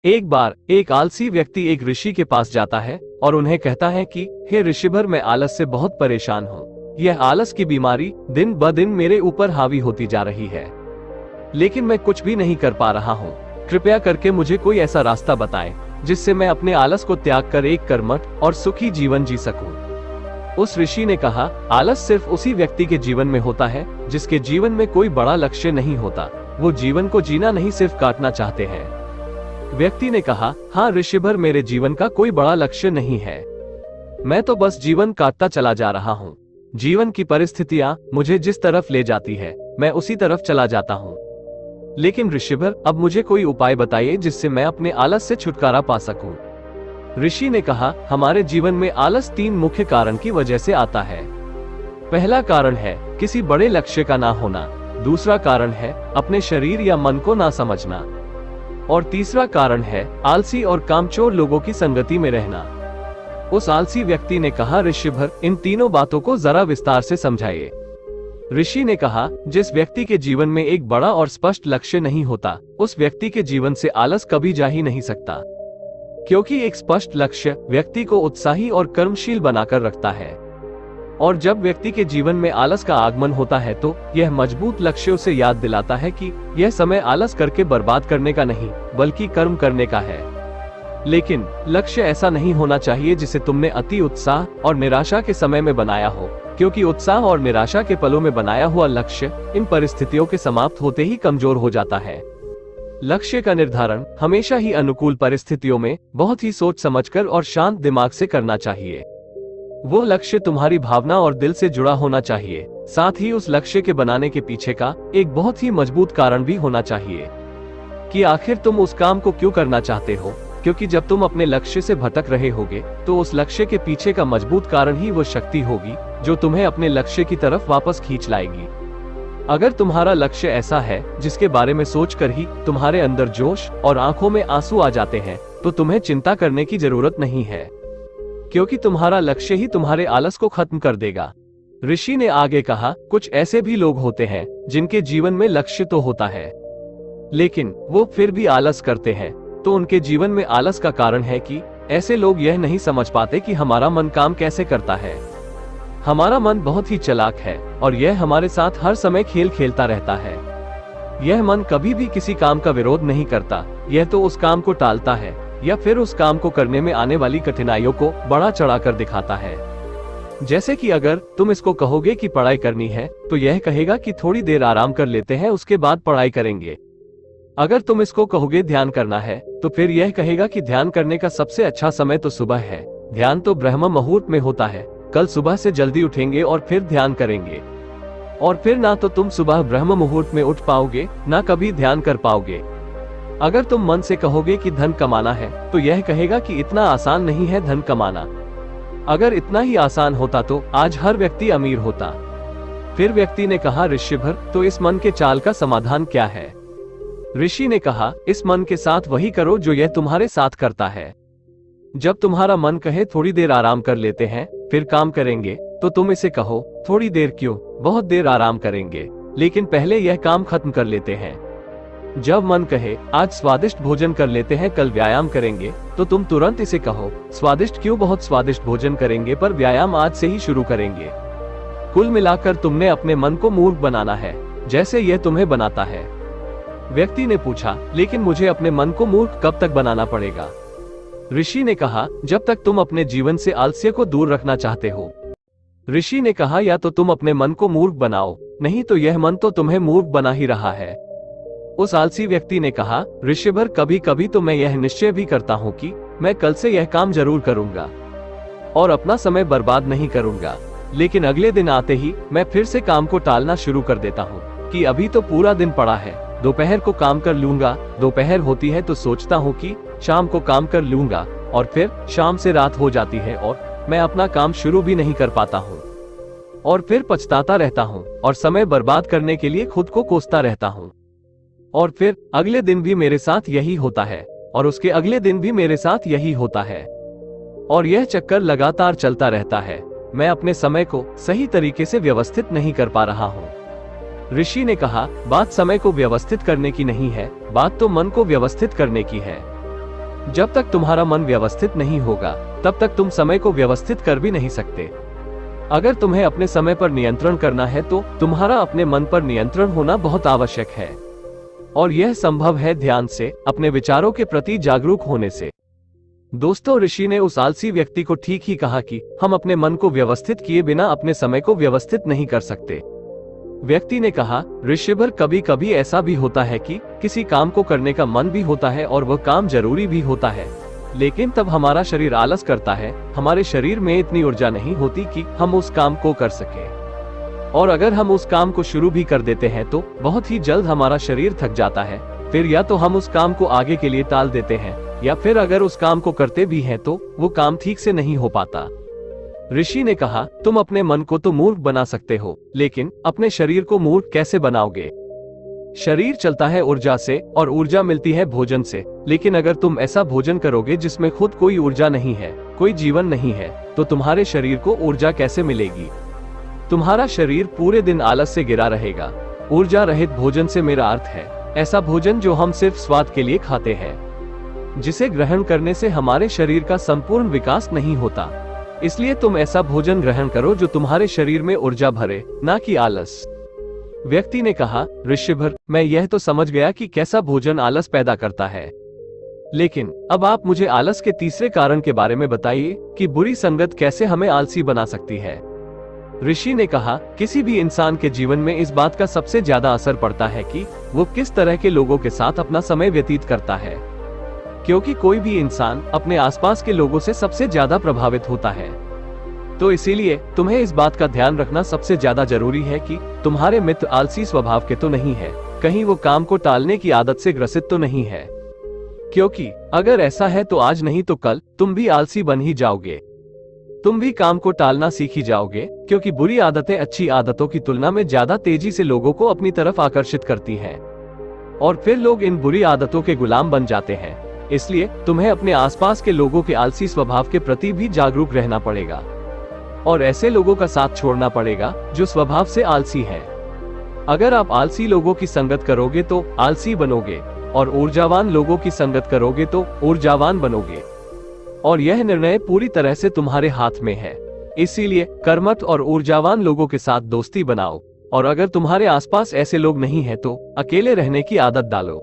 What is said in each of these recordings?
एक बार एक आलसी व्यक्ति एक ऋषि के पास जाता है और उन्हें कहता है कि हे ऋषिभर, मैं आलस से बहुत परेशान हूँ। यह आलस की बीमारी दिन ब दिन मेरे ऊपर हावी होती जा रही है, लेकिन मैं कुछ भी नहीं कर पा रहा हूँ। कृपया करके मुझे कोई ऐसा रास्ता बताएं जिससे मैं अपने आलस को त्याग कर एक कर्मठ और सुखी जीवन जी सकूं। उस ऋषि ने कहा, आलस सिर्फ उसी व्यक्ति के जीवन में होता है जिसके जीवन में कोई बड़ा लक्ष्य नहीं होता। वो जीवन को जीना नहीं, सिर्फ काटना चाहते हैं। व्यक्ति ने कहा, हाँ ऋषिभर, मेरे जीवन का कोई बड़ा लक्ष्य नहीं है। मैं तो बस जीवन काटता चला जा रहा हूँ। जीवन की परिस्थितियां मुझे जिस तरफ ले जाती है मैं उसी तरफ चला जाता हूँ। लेकिन ऋषिभर, अब मुझे कोई उपाय बताइए जिससे मैं अपने आलस से छुटकारा पा सकूं। ऋषि ने कहा, हमारे जीवन में आलस 3 मुख्य कारण की वजह से आता है। पहला कारण है किसी बड़े लक्ष्य का ना होना, दूसरा कारण है अपने शरीर या मन को ना समझना, और तीसरा कारण है आलसी और कामचोर लोगों की संगति में रहना। उस आलसी व्यक्ति ने कहा, ऋषिभर, इन तीनों बातों को जरा विस्तार से समझाइए। ऋषि ने कहा, जिस व्यक्ति के जीवन में एक बड़ा और स्पष्ट लक्ष्य नहीं होता, उस व्यक्ति के जीवन से आलस कभी जा ही नहीं सकता, क्योंकि एक स्पष्ट लक्ष्य व्यक्ति को उत्साही और कर्मशील बनाकर रखता है। और जब व्यक्ति के जीवन में आलस का आगमन होता है तो यह मजबूत लक्ष्य उसे याद दिलाता है कि यह समय आलस करके बर्बाद करने का नहीं, बल्कि कर्म करने का है। लेकिन लक्ष्य ऐसा नहीं होना चाहिए जिसे तुमने अति उत्साह और निराशा के समय में बनाया हो, क्योंकि उत्साह और निराशा के पलों में बनाया हुआ लक्ष्य इन परिस्थितियों के समाप्त होते ही कमजोर हो जाता है। लक्ष्य का निर्धारण हमेशा ही अनुकूल परिस्थितियों में बहुत ही सोच समझकर और शांत दिमाग से करना चाहिए। वो लक्ष्य तुम्हारी भावना और दिल से जुड़ा होना चाहिए। साथ ही उस लक्ष्य के बनाने के पीछे का एक बहुत ही मजबूत कारण भी होना चाहिए कि आखिर तुम उस काम को क्यों करना चाहते हो, क्योंकि जब तुम अपने लक्ष्य से भटक रहे होगे तो उस लक्ष्य के पीछे का मजबूत कारण ही वो शक्ति होगी जो तुम्हें अपने लक्ष्य की तरफ वापस खींच लाएगी। अगर तुम्हारा लक्ष्य ऐसा है जिसके बारे में सोचकर ही तुम्हारे अंदर जोश और आंखों में आंसू आ जाते हैं, तो तुम्हें चिंता करने की जरूरत नहीं है, क्योंकि तुम्हारा लक्ष्य ही तुम्हारे आलस को खत्म कर देगा। ऋषि ने आगे कहा, कुछ ऐसे भी लोग होते हैं जिनके जीवन में लक्ष्य तो होता है लेकिन वो फिर भी आलस करते हैं। तो उनके जीवन में आलस का कारण है कि ऐसे लोग यह नहीं समझ पाते कि हमारा मन काम कैसे करता है। हमारा मन बहुत ही चालाक है और यह हमारे साथ हर समय खेल खेलता रहता है। यह मन कभी भी किसी काम का विरोध नहीं करता, यह तो उस काम को टालता है या फिर उस काम को करने में आने वाली कठिनाइयों को बढ़ा चढ़ाकर दिखाता है। जैसे कि अगर तुम इसको कहोगे कि पढ़ाई करनी है तो यह कहेगा कि थोड़ी देर आराम कर लेते हैं, उसके बाद पढ़ाई करेंगे। अगर तुम इसको कहोगे ध्यान करना है तो फिर यह कहेगा कि ध्यान करने का सबसे अच्छा समय तो सुबह है, ध्यान तो ब्रह्म मुहूर्त में होता है, कल सुबह से जल्दी उठेंगे और फिर ध्यान करेंगे। और फिर ना तो तुम सुबह ब्रह्म मुहूर्त में उठ पाओगे, ना कभी ध्यान कर पाओगे। अगर तुम मन से कहोगे कि धन कमाना है तो यह कहेगा कि इतना आसान नहीं है धन कमाना, अगर इतना ही आसान होता तो आज हर व्यक्ति अमीर होता। फिर व्यक्ति ने कहा, ऋषिभर, तो इस मन के चाल का समाधान क्या है? ऋषि ने कहा, इस मन के साथ वही करो जो यह तुम्हारे साथ करता है। जब तुम्हारा मन कहे थोड़ी देर आराम कर लेते हैं फिर काम करेंगे, तो तुम इसे कहो, थोड़ी देर क्यों, बहुत देर आराम करेंगे, लेकिन पहले यह काम खत्म कर लेते हैं। जब मन कहे आज स्वादिष्ट भोजन कर लेते हैं, कल व्यायाम करेंगे, तो तुम तुरंत इसे कहो, स्वादिष्ट क्यों, बहुत स्वादिष्ट भोजन करेंगे, पर व्यायाम आज से ही शुरू करेंगे। कुल मिलाकर तुमने अपने मन को मूर्ख बनाना है, जैसे यह तुम्हें बनाता है। व्यक्ति ने पूछा, लेकिन मुझे अपने मन को मूर्ख कब तक बनाना पड़ेगा? ऋषि ने कहा, जब तक तुम अपने जीवन से आलस्य को दूर रखना चाहते हो। ऋषि ने कहा, या तो तुम अपने मन को मूर्ख बनाओ, नहीं तो यह मन तो तुम्हें मूर्ख बना ही रहा है। उस आलसी व्यक्ति ने कहा, ऋषिभर, कभी कभी तो मैं यह निश्चय भी करता हूँ कि मैं कल से यह काम जरूर करूंगा और अपना समय बर्बाद नहीं करूंगा, लेकिन अगले दिन आते ही मैं फिर से काम को टालना शुरू कर देता हूँ कि अभी तो पूरा दिन पड़ा है, दोपहर को काम कर लूंगा। दोपहर होती है तो सोचता हूँ कि शाम को काम कर लूंगा, और फिर शाम से रात हो जाती है और मैं अपना काम शुरू भी नहीं कर पाता हूँ, और फिर पछताता रहता हूँ और समय बर्बाद करने के लिए खुद को कोसता रहता हूँ। और फिर अगले दिन भी मेरे साथ यही होता है और उसके अगले दिन भी मेरे साथ यही होता है, और यह चक्कर लगातार चलता रहता है। मैं अपने समय को सही तरीके से व्यवस्थित नहीं कर पा रहा हूँ। ऋषि ने कहा, बात समय को व्यवस्थित करने की नहीं है, बात तो मन को व्यवस्थित करने की है। जब तक तुम्हारा मन व्यवस्थित नहीं होगा तब तक तुम समय को व्यवस्थित कर भी नहीं सकते। अगर तुम्हें अपने समय पर नियंत्रण करना है तो तुम्हारा अपने मन पर नियंत्रण होना बहुत आवश्यक है, और यह संभव है ध्यान से, अपने विचारों के प्रति जागरूक होने से। दोस्तों, ऋषि ने उस आलसी व्यक्ति को ठीक ही कहा कि हम अपने मन को व्यवस्थित किए बिना अपने समय को व्यवस्थित नहीं कर सकते। व्यक्ति ने कहा, ऋषिवर, कभी कभी ऐसा भी होता है कि किसी काम को करने का मन भी होता है और वह काम जरूरी भी होता है, लेकिन तब हमारा शरीर आलस करता है। हमारे शरीर में इतनी ऊर्जा नहीं होती कि हम उस काम को कर सकें, और अगर हम उस काम को शुरू भी कर देते हैं तो बहुत ही जल्द हमारा शरीर थक जाता है। फिर या तो हम उस काम को आगे के लिए टाल देते हैं, या फिर अगर उस काम को करते भी हैं तो वो काम ठीक से नहीं हो पाता। ऋषि ने कहा, तुम अपने मन को तो मूर्ख बना सकते हो, लेकिन अपने शरीर को मूर्ख कैसे बनाओगे? शरीर चलता है ऊर्जा से, और ऊर्जा मिलती है भोजन से। लेकिन अगर तुम ऐसा भोजन करोगे जिसमें खुद कोई ऊर्जा नहीं है, कोई जीवन नहीं है, तो तुम्हारे शरीर को ऊर्जा कैसे मिलेगी? तुम्हारा शरीर पूरे दिन आलस से घिरा रहेगा। ऊर्जा रहित भोजन से मेरा अर्थ है ऐसा भोजन जो हम सिर्फ स्वाद के लिए खाते हैं, जिसे ग्रहण करने से हमारे शरीर का संपूर्ण विकास नहीं होता। इसलिए तुम ऐसा भोजन ग्रहण करो जो तुम्हारे शरीर में ऊर्जा भरे, ना कि आलस। व्यक्ति ने कहा, ऋषिवर, मैं यह तो समझ गया कि कैसा भोजन आलस पैदा करता है, लेकिन अब आप मुझे आलस के तीसरे कारण के बारे में बताइए कि बुरी संगत कैसे हमें आलसी बना सकती है। ऋषि ने कहा, किसी भी इंसान के जीवन में इस बात का सबसे ज्यादा असर पड़ता है कि वो किस तरह के लोगों के साथ अपना समय व्यतीत करता है, क्योंकि कोई भी इंसान अपने आसपास के लोगों से सबसे ज्यादा प्रभावित होता है। तो इसीलिए तुम्हें इस बात का ध्यान रखना सबसे ज्यादा जरूरी है कि तुम्हारे मित्र आलसी स्वभाव के तो नहीं है, कहीं वो काम को टालने की आदत से ग्रसित तो नहीं है, क्योंकि अगर ऐसा है तो आज नहीं तो कल तुम भी आलसी बन ही जाओगे। तुम भी काम को टालना सीख ही जाओगे, क्योंकि बुरी आदतें अच्छी आदतों की तुलना में ज्यादा तेजी से लोगों को अपनी तरफ आकर्षित करती हैं, और फिर लोग इन बुरी आदतों के गुलाम बन जाते हैं। इसलिए तुम्हें अपने आसपास के लोगों के आलसी स्वभाव के प्रति भी जागरूक रहना पड़ेगा, और ऐसे लोगों का साथ छोड़ना पड़ेगा जो स्वभाव से आलसी हैं। अगर आप आलसी लोगों की संगत करोगे तो आलसी बनोगे, और ऊर्जावान लोगों की संगत करोगे तो ऊर्जावान बनोगे, और यह निर्णय पूरी तरह से तुम्हारे हाथ में है। इसीलिए कर्मठ और ऊर्जावान लोगों के साथ दोस्ती बनाओ, और अगर तुम्हारे आसपास ऐसे लोग नहीं हैं तो अकेले रहने की आदत डालो।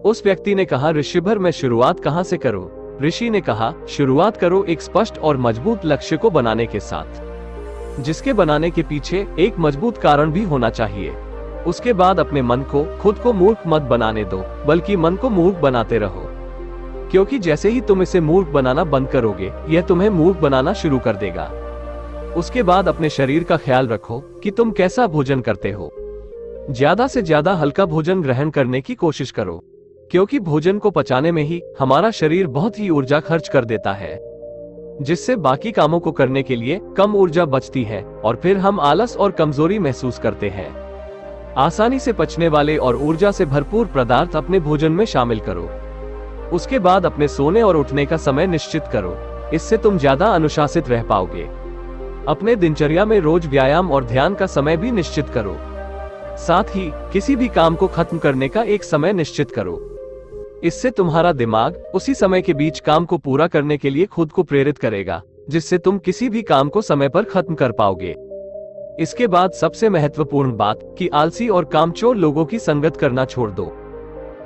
उस व्यक्ति ने कहा, ऋषिवर, मैं शुरुआत कहाँ से करूं? ऋषि ने कहा, शुरुआत करो एक स्पष्ट और मजबूत लक्ष्य को बनाने के साथ, जिसके बनाने के पीछे एक मजबूत कारण भी होना चाहिए। उसके बाद अपने मन को खुद को मूर्ख मत बनाने दो, बल्कि मन को मूर्ख बनाते रहो, क्योंकि जैसे ही तुम इसे मूर्ख बनाना बंद करोगे, यह तुम्हें मूर्ख बनाना शुरू कर देगा। उसके बाद अपने शरीर का ख्याल रखो कि तुम कैसा भोजन करते हो। ज्यादा से ज्यादा हल्का भोजन ग्रहण करने की कोशिश करो, क्योंकि भोजन को पचाने में ही हमारा शरीर बहुत ही ऊर्जा खर्च कर देता है, जिससे बाकी कामों को करने के लिए कम ऊर्जा बचती है, और फिर हम आलस और कमजोरी महसूस करते हैं। आसानी से पचने वाले और ऊर्जा से भरपूर पदार्थ अपने भोजन में शामिल करो। उसके बाद अपने सोने और उठने का समय निश्चित करो, इससे तुम ज्यादा अनुशासित रह पाओगे। अपने दिनचर्या में रोज व्यायाम और ध्यान का समय भी निश्चित करो। साथ ही किसी भी काम को खत्म करने का एक समय निश्चित करो। इससे तुम्हारा दिमाग उसी समय के बीच काम को पूरा करने के लिए खुद को प्रेरित करेगा, जिससे तुम किसी भी काम को समय पर खत्म कर पाओगे। इसके बाद सबसे महत्वपूर्ण बात कि आलसी और कामचोर लोगों की संगत करना छोड़ दो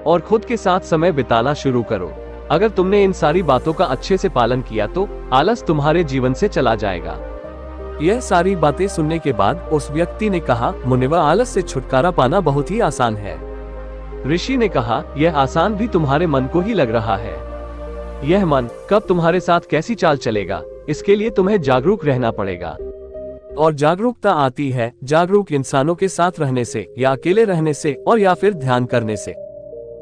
और खुद के साथ समय बिताना शुरू करो। अगर तुमने इन सारी बातों का अच्छे से पालन किया तो आलस तुम्हारे जीवन से चला जाएगा। यह सारी बातें सुनने के बाद उस व्यक्ति ने कहा, मुनिवर, आलस से छुटकारा पाना बहुत ही आसान है। ऋषि ने कहा, यह आसान भी तुम्हारे मन को ही लग रहा है। यह मन कब तुम्हारे साथ कैसी चाल चलेगा, इसके लिए तुम्हें जागरूक रहना पड़ेगा। और जागरूकता आती है जागरूक इंसानों के साथ रहने से, या अकेले रहने से, और या फिर ध्यान करने से।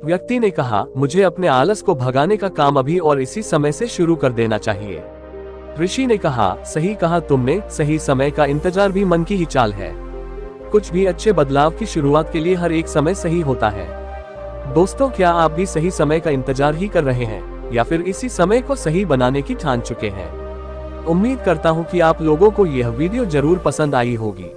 व्यक्ति ने कहा, मुझे अपने आलस को भगाने का काम अभी और इसी समय से शुरू कर देना चाहिए। ऋषि ने कहा, सही कहा तुमने, सही समय का इंतजार भी मन की ही चाल है। कुछ भी अच्छे बदलाव की शुरुआत के लिए हर एक समय सही होता है। दोस्तों, क्या आप भी सही समय का इंतजार ही कर रहे हैं, या फिर इसी समय को सही बनाने की ठान चुके हैं? उम्मीद करता हूँ कि आप लोगों को यह वीडियो जरूर पसंद आई होगी।